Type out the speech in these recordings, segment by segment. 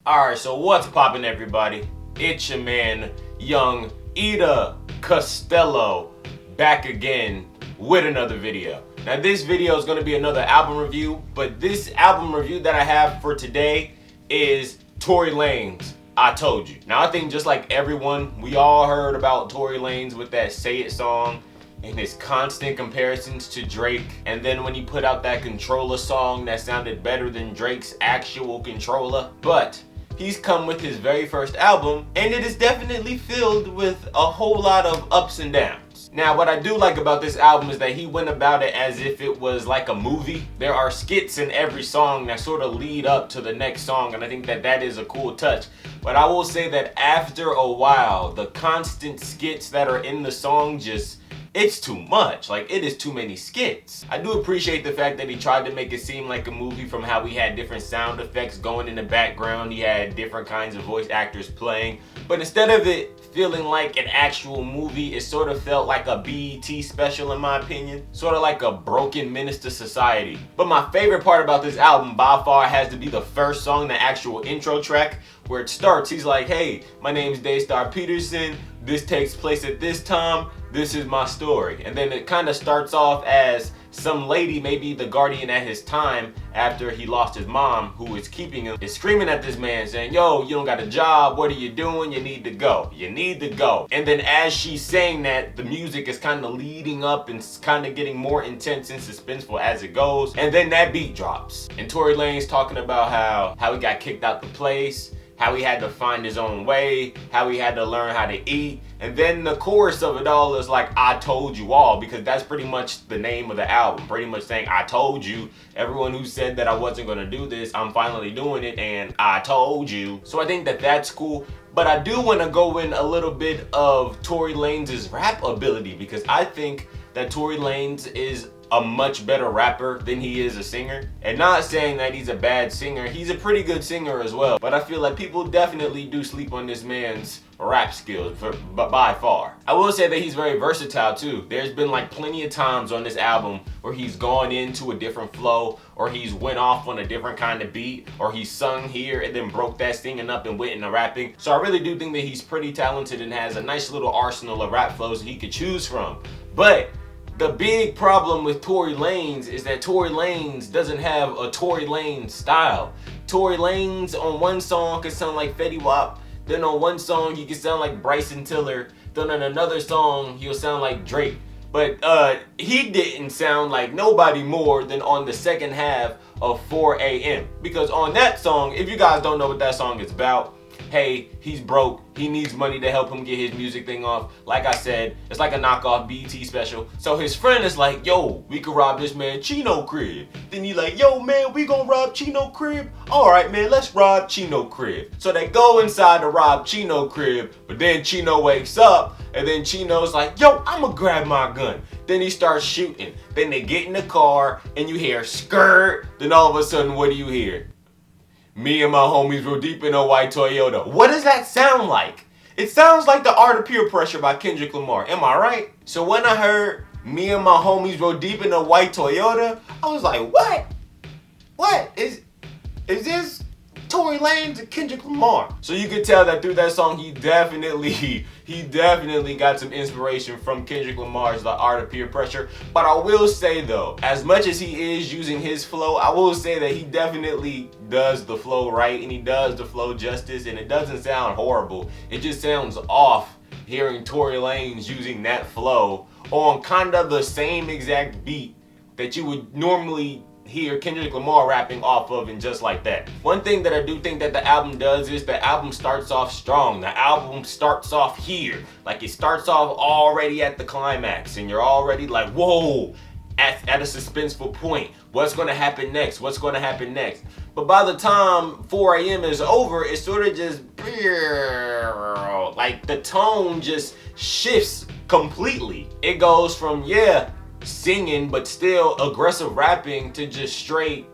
Alright, so what's poppin', everybody? It's your man, Young Ida Costello, back again with another video. Now this video is going to be another album review, but this album review that I have for today is Tory Lanez, I Told You. Now I think just like everyone, we all heard about Tory Lanez with that Say It song and his constant comparisons to Drake, and then when he put out that Controller song that sounded better than Drake's actual Controller. But he's come with his very first album, and it is definitely filled with a whole lot of ups and downs. Now, what I do like about this album is that he went about it as if it was like a movie. There are skits in every song that sort of lead up to the next song, and I think that that is a cool touch. But I will say that after a while, the constant skits that are in the song it's too much. Like, it is too many skits. I do appreciate the fact that he tried to make it seem like a movie from how he had different sound effects going in the background. He had different kinds of voice actors playing. But instead of it feeling like an actual movie, it sort of felt like a BET special, in my opinion. Sort of like a broken menace to society. But my favorite part about this album by far has to be the first song, the actual intro track, where it starts. He's like, hey, my name's Daystar Peterson. This takes place at this time. This is my story. And then it kind of starts off as some lady, maybe the guardian at his time after he lost his mom, who is keeping him, is screaming at this man saying, yo, you don't got a job. What are you doing? You need to go. You need to go. And then as she's saying that, the music is kind of leading up and kind of getting more intense and suspenseful as it goes. And then that beat drops. And Tory Lanez talking about how he got kicked out the place, how he had to find his own way, how he had to learn how to eat. And then the chorus of it all is like, I told you all, because that's pretty much the name of the album. Pretty much saying, I told you. Everyone who said that I wasn't gonna do this, I'm finally doing it, and I told you. So I think that that's cool. But I do wanna go in a little bit of Tory Lanez's rap ability, because I think that Tory Lanez is a much better rapper than he is a singer. And not saying that he's a bad singer, he's a pretty good singer as well. But I feel like people definitely do sleep on this man's rap skills, but by far. I will say that he's very versatile too. There's been like plenty of times on this album where he's gone into a different flow, or he's went off on a different kind of beat, or he sung here and then broke that singing up and went into rapping. So I really do think that he's pretty talented and has a nice little arsenal of rap flows that he could choose from. But the big problem with Tory Lanez is that Tory Lanez doesn't have a Tory Lanez style. Tory Lanez on one song can sound like Fetty Wap, then on one song he can sound like Bryson Tiller, then on another song he'll sound like Drake. But he didn't sound like nobody more than on the second half of 4 AM. Because on that song, if you guys don't know what that song is about, hey, he's broke, he needs money to help him get his music thing off. Like I said, it's like a knockoff BET special. So his friend is like, yo, we could rob this man Chino crib. Then he like, yo man, we gonna rob Chino crib? Alright man, let's rob Chino crib. So they go inside to rob Chino crib, but then Chino wakes up, and then Chino's like, yo, I'ma grab my gun. Then he starts shooting. Then they get in the car, and you hear skirt. Then all of a sudden, what do you hear? Me and my homies were deep in a white Toyota. What does that sound like? It sounds like The Art of Peer Pressure by Kendrick Lamar. Am I right? So when I heard me and my homies were deep in a white Toyota, I was like, what? What? Is this Tory Lanez and Kendrick Lamar? So you can tell that through that song, he definitely got some inspiration from Kendrick Lamar's The Art of Peer Pressure. But I will say though, as much as he is using his flow, I will say that he definitely does the flow right, and he does the flow justice, and it doesn't sound horrible. It just sounds off hearing Tory Lanez using that flow on kind of the same exact beat that you would normally hear Kendrick Lamar rapping off of, and just like that. One thing that I do think that the album does is the album starts off strong. The album starts off here. Like, it starts off already at the climax, and you're already like, whoa, at a suspenseful point. What's gonna happen next? What's gonna happen next? But by the time 4 AM is over, it's sort of just, like, the tone just shifts completely. It goes from, yeah, singing but still aggressive rapping to just straight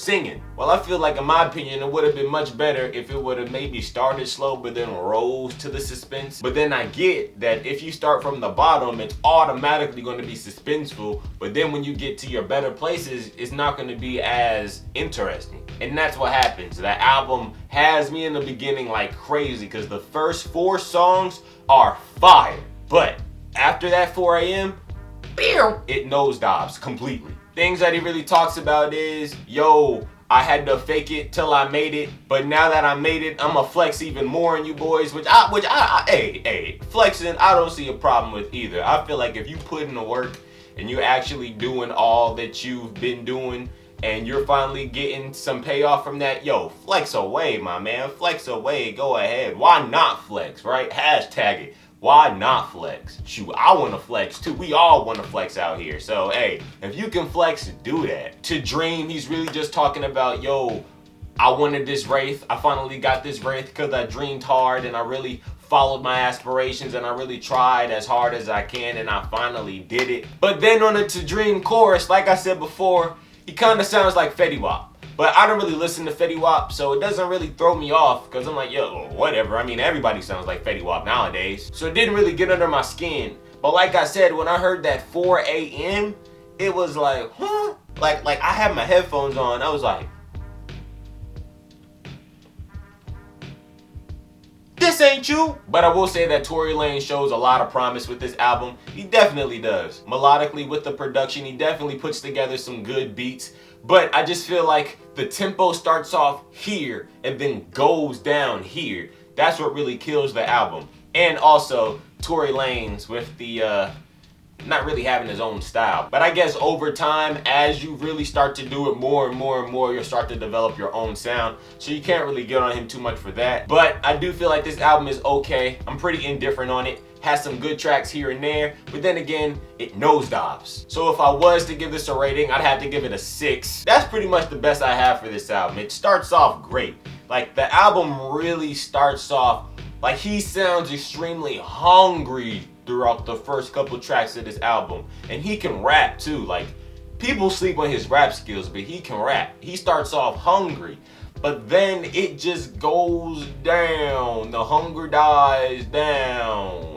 singing. Well, I feel like, in my opinion, it would have been much better if it would have maybe started slow but then rose to the suspense. But then I get that if you start from the bottom, it's automatically going to be suspenseful. But then when you get to your better places, it's not going to be as interesting. And that's what happens. That album has me in the beginning like crazy because the first 4 songs are fire. But after that 4 a.m., it nosedives completely. Things that he really talks about is, yo, I had to fake it till I made it, but now that I made it, I'ma flex even more on you boys, hey, flexing, I don't see a problem with either. I feel like if you put in the work and you're actually doing all that you've been doing and you're finally getting some payoff from that, yo, flex away, my man, flex away, go ahead. Why not flex, right? Hashtag it. Why not flex? Shoot, I want to flex too. We all want to flex out here. So, hey, if you can flex, do that. To Dream, he's really just talking about, yo, I wanted this Wraith. I finally got this Wraith because I dreamed hard and I really followed my aspirations and I really tried as hard as I can and I finally did it. But then on the To Dream chorus, like I said before, he kind of sounds like Fetty Wap. But I don't really listen to Fetty Wap, so it doesn't really throw me off because I'm like, yo, whatever. I mean, everybody sounds like Fetty Wap nowadays. So it didn't really get under my skin. But like I said, when I heard that 4 a.m., it was like, huh? Like I had my headphones on. I was like, this ain't you. But I will say that Tory Lanez shows a lot of promise with this album. He definitely does. Melodically, with the production, he definitely puts together some good beats. But I just feel like the tempo starts off here and then goes down here. That's what really kills the album. And also, Tory Lanez with the, not really having his own style. But I guess over time, as you really start to do it more and more and more, you'll start to develop your own sound. So you can't really get on him too much for that. But I do feel like this album is okay. I'm pretty indifferent on it. Has some good tracks here and there, but then again, it nosedives. So if I was to give this a rating, I'd have to give it a 6. That's pretty much the best I have for this album. It starts off great. Like, the album really starts off, like, he sounds extremely hungry throughout the first couple tracks of this album. And he can rap too. Like, people sleep on his rap skills, but he can rap. He starts off hungry. But then it just goes down. The hunger dies down.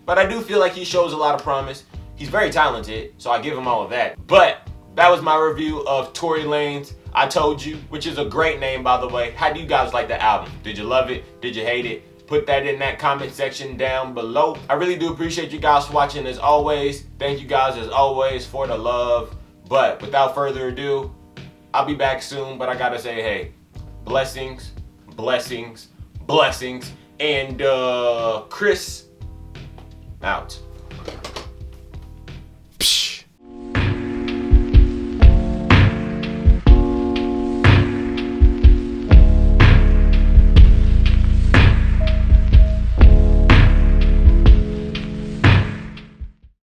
But I do feel like he shows a lot of promise. He's very talented, so I give him all of that. But that was my review of Tory Lanez, I Told You, which is a great name, by the way. How do you guys like the album? Did you love it? Did you hate it? Put that in that comment section down below. I really do appreciate you guys watching as always. Thank you guys as always for the love. But without further ado, I'll be back soon, but I gotta say, hey, blessings, blessings, blessings, and Chris out.